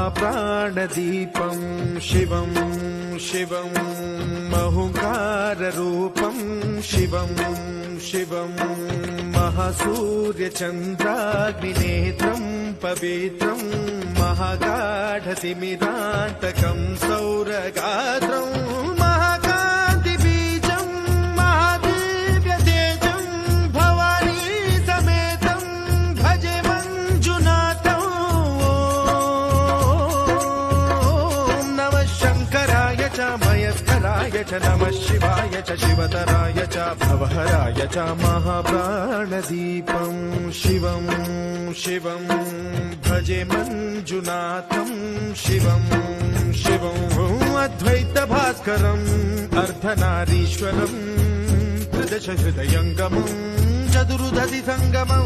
महाप्राणदीपं शिवं शिवं महुङ्काररूपं शिवं शिवं महासूर्यचन्द्राग्निनेत्रं पवित्रं महागाढतिमिरान्तकं सौरगात्रं महाकान्तिबीजं महादिव्यतेजं भवानी समेतं भजे मञ्जुनाथं। ॐ नमः शङ्कराय च मयस्कराय च नमः शिवाय च शिवतराय च भवहराय च महाप्राणदीपं शिवं शिवं भजे मञ्जुनाथं शिवं शिवं अद्वैतभास्करम् अर्धनारीश्वरं त्रिदश हृदयङ्गमं चतुर्दशि सङ्गमं